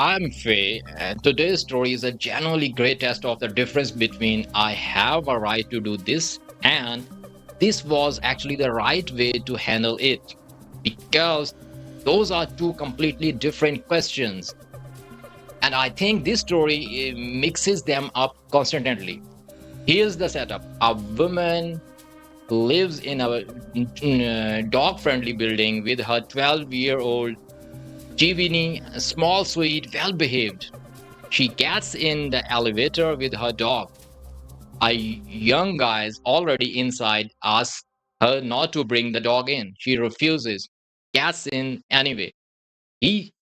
I'm Faye, and today's story is a genuinely great test of the difference between I have a right to do this and this was actually the right way to handle it. Because those are two completely different questions. And I think this story mixes them up constantly. Here's the setup: a woman lives in a dog friendly building with her 12-year-old Jivini, small, sweet, well behaved. She gets in the elevator with her dog. A young guy is already inside asks her not to bring the dog in. She refuses, gets in anyway. He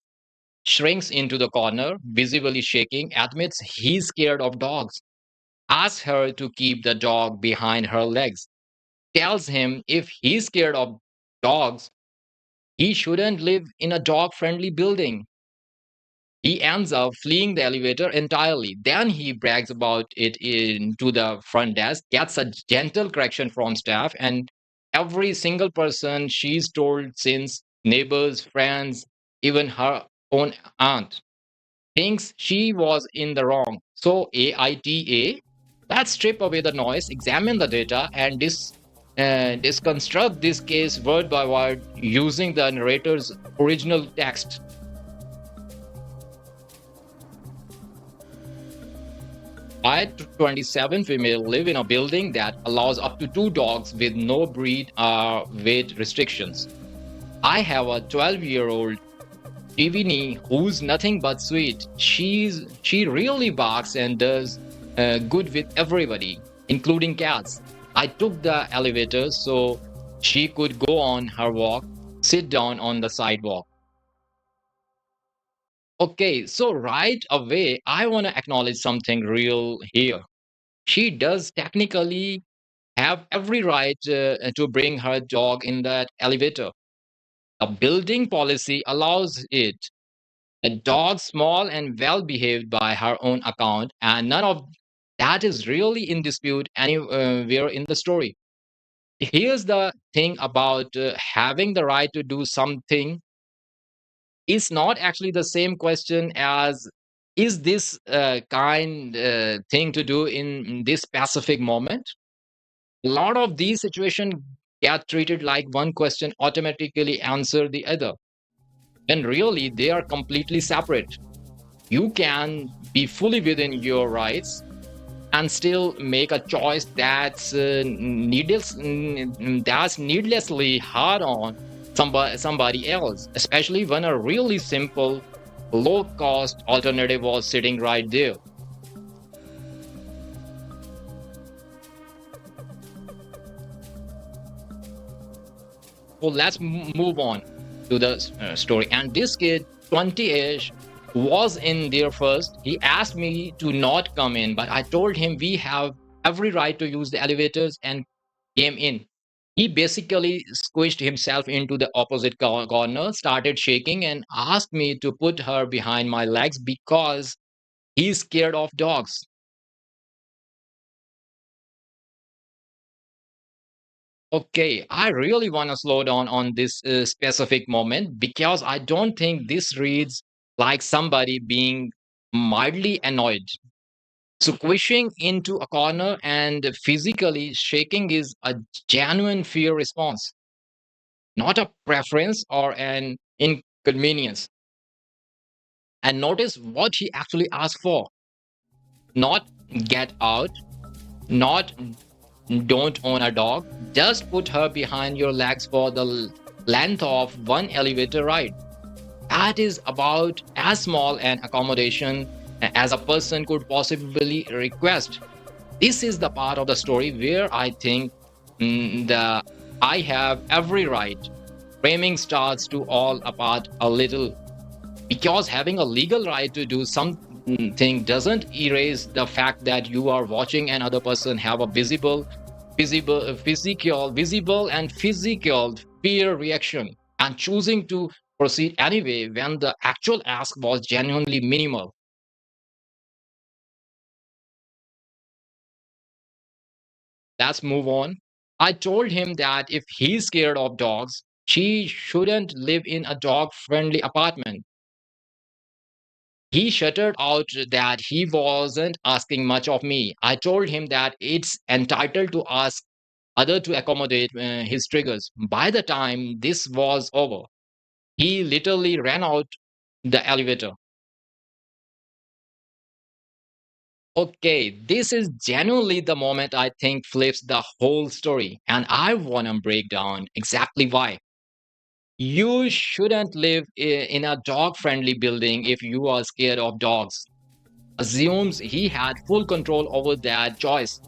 shrinks into the corner, visibly shaking, admits he's scared of dogs, asks her to keep the dog behind her legs, tells him if he's scared of dogs, he shouldn't live in a dog friendly building. He ends up fleeing the elevator entirely. Then he brags about it to the front desk, gets a gentle correction from staff, and every single person she's told since, neighbors, friends, even her own aunt, thinks she was in the wrong. So AITA, let's strip away the noise, examine the data, and disconstruct this case word by word using the narrator's original text. I, 27 female, live in a building that allows up to two dogs with no breed or weight restrictions. I have a 12-year-old Tivini who's nothing but sweet. She really barks and does good with everybody, including cats. I took the elevator so she could go on her walk, sit down on the sidewalk. Okay, so right away, I want to acknowledge something real here. She does technically have every right to bring her dog in that elevator. The building policy allows it. A dog small and well behaved by her own account, and none of that is really in dispute anywhere in the story. Here's the thing about having the right to do something is not actually the same question as is this kind thing to do in this specific moment. A lot of these situations get treated like one question automatically answer the other, and really they are completely separate. You can be fully within your rights and still make a choice that's needlessly hard on somebody else, especially when a really simple low cost alternative was sitting right there. So let's move on to the story. And this kid, 20ish, was in there first. He asked me to not come in, but I told him we have every right to use the elevators and came in. He basically squished himself into the opposite corner, started shaking, and asked me to put her behind my legs because he's scared of dogs. Okay, I really want to slow down on this specific moment because I don't think this reads like somebody being mildly annoyed. So, squishing into a corner and physically shaking is a genuine fear response, not a preference or an inconvenience. And notice what he actually asked for: not get out, not don't own a dog, just put her behind your legs for the length of one elevator ride. That is about as small an accommodation as a person could possibly request. This is the part of the story where I think the I have every right framing starts to all apart a little, because having a legal right to do something doesn't erase the fact that you are watching another person have a visible and physical fear reaction and choosing to proceed anyway when the actual ask was genuinely minimal. Let's move on. I told him that if he's scared of dogs, she shouldn't live in a dog friendly apartment. He shuddered out that he wasn't asking much of me. I told him that it's entitled to ask other to accommodate his triggers. By the time this was over, he literally ran out the elevator. Okay, this is genuinely the moment I think flips the whole story, and I want to break down exactly why. You shouldn't live in a dog friendly building if you are scared of dogs. Assumes he had full control over that choice.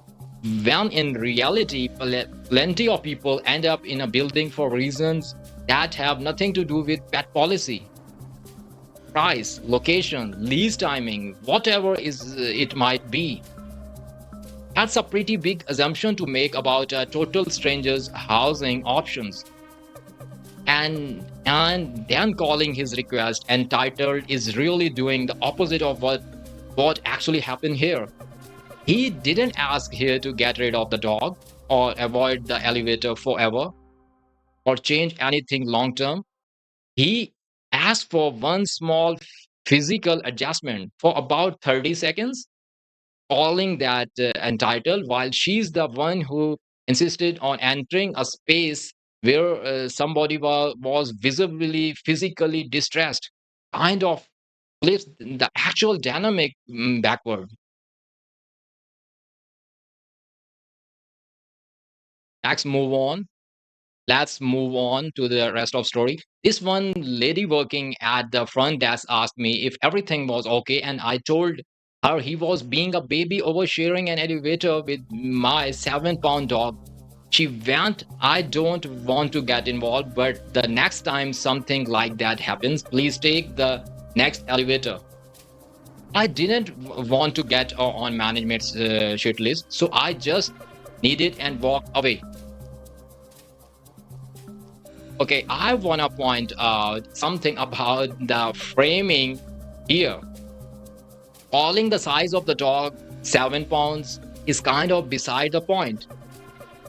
When in reality, plenty of people end up in a building for reasons that have nothing to do with pet policy, price, location, lease timing, whatever it might be. That's a pretty big assumption to make about a total stranger's housing options. And then calling his request entitled is really doing the opposite of what actually happened here. He didn't ask here to get rid of the dog or avoid the elevator forever or change anything long term. He asked for one small physical adjustment for about 30 seconds, calling that entitled, while she's the one who insisted on entering a space where somebody was visibly physically distressed. Kind of flips the actual dynamic backward. Let's move on. Let's move on to the rest of story. This one lady working at the front desk asked me if everything was okay, and I told her he was being a baby oversharing an elevator with my 7 pound dog. She went, I don't want to get involved, but the next time something like that happens, please take the next elevator. I didn't want to get on management's shit list, so I just needed and walked away. Okay, I want to point out something about the framing here. Calling the size of the dog 7 pounds is kind of beside the point.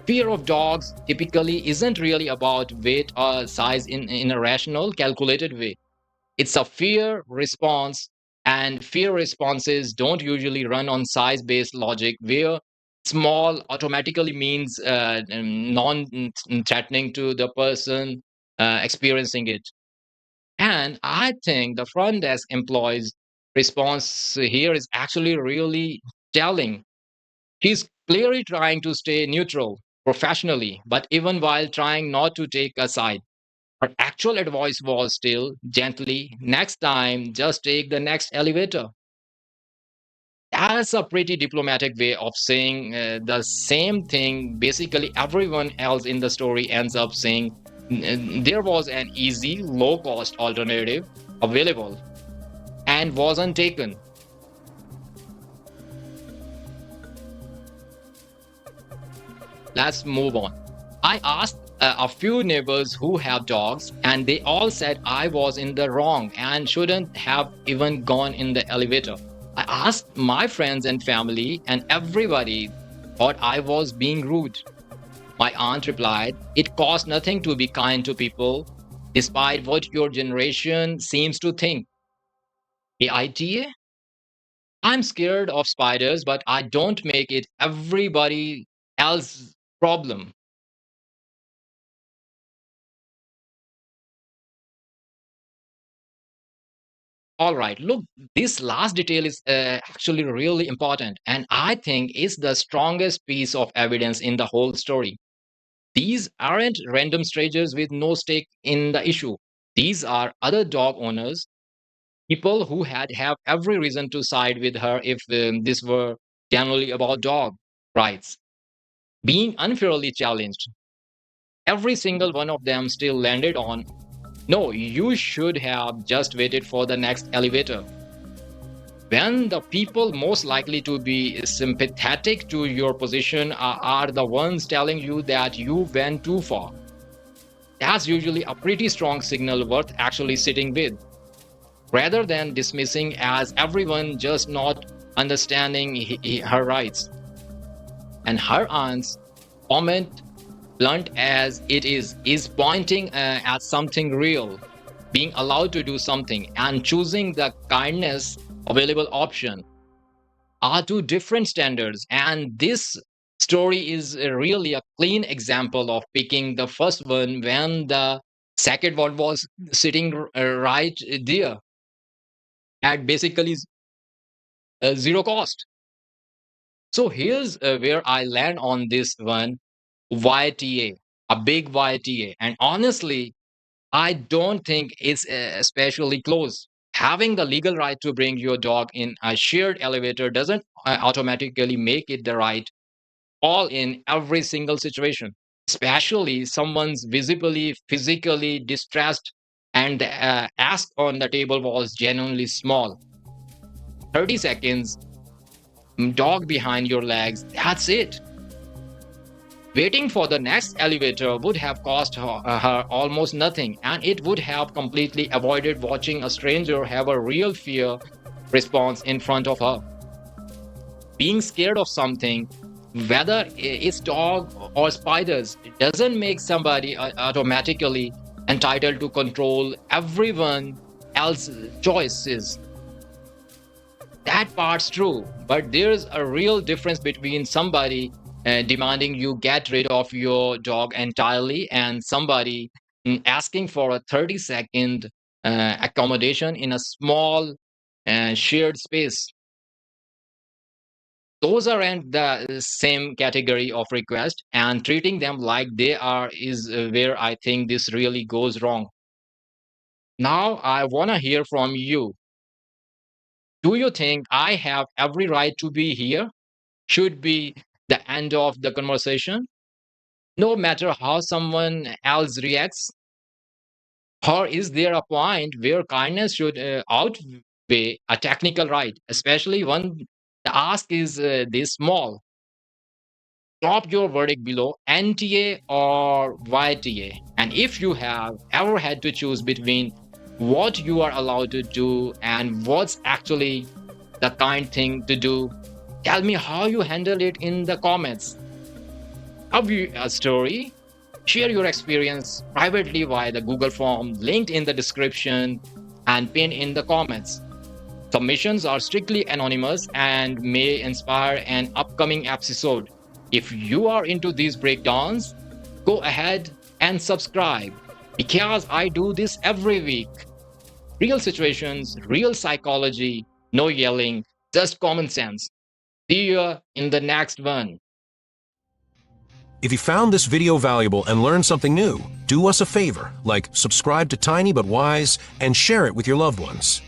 Fear of dogs typically isn't really about weight or size in a rational, calculated way. It's a fear response, and fear responses don't usually run on size based logic where small automatically means non threatening to the person experiencing it. And I think the front desk employee's response here is actually really telling. He's clearly trying to stay neutral professionally, but even while trying not to take a side. Her actual advice was still gently, next time, just take the next elevator. That's a pretty diplomatic way of saying the same thing. Basically, everyone else in the story ends up saying there was an easy, low cost alternative available and wasn't taken. Let's move on. I asked a few neighbors who have dogs, and they all said I was in the wrong and shouldn't have even gone in the elevator. I asked my friends and family, and everybody thought I was being rude. My aunt replied, it costs nothing to be kind to people, despite what your generation seems to think. AITA? I'm scared of spiders, but I don't make it everybody else's problem. All right, look, this last detail is actually really important, and I think is the strongest piece of evidence in the whole story. These aren't random strangers with no stake in the issue. These are other dog owners, people who had have every reason to side with her if this were generally about dog rights being unfairly challenged. Every single one of them still landed on, no, you should have just waited for the next elevator. When the people most likely to be sympathetic to your position are the ones telling you that you went too far. That's usually a pretty strong signal worth actually sitting with, rather than dismissing as everyone just not understanding her rights. And her aunt's comment, blunt as it is pointing at something real. being allowed to do something, and choosing the kindness available option are two different standards. And this story is really a clean example of picking the first one when the second one was sitting right there at basically zero cost. So here's where I land on this one: YTA, a big YTA. And honestly, I don't think it's especially close. Having the legal right to bring your dog in a shared elevator doesn't automatically make it the right all in every single situation, especially someone's visibly, physically distressed and the ask on the table was genuinely small. 30 seconds, dog behind your legs, that's it. Waiting for the next elevator would have cost her almost nothing, and it would have completely avoided watching a stranger have a real fear response in front of her. Being scared of something, whether it's dog or spiders, it doesn't make somebody automatically entitled to control everyone else's choices. That part's true, but there's a real difference between somebody demanding you get rid of your dog entirely and somebody asking for a 30-second accommodation in a small shared space. Those are in the same category of request, and treating them like they are is where I think this really goes wrong. Now, I want to hear from you. Do you think I have every right to be here? Should be the end of the conversation, no matter how someone else reacts? Or is there a point where kindness should outweigh a technical right, especially when the ask is this small? Drop your verdict below, NTA or YTA. And if you have ever had to choose between what you are allowed to do and what's actually the kind thing to do, tell me how you handle it in the comments. Have you a story? Share your experience privately via the Google form linked in the description and pinned in the comments. Submissions are strictly anonymous and may inspire an upcoming episode. If you are into these breakdowns, go ahead and subscribe because I do this every week. Real situations, real psychology, no yelling, just common sense. See you in the next one. If you found this video valuable and learned something new, do us a favor, like subscribe to TinyButWise and share it with your loved ones.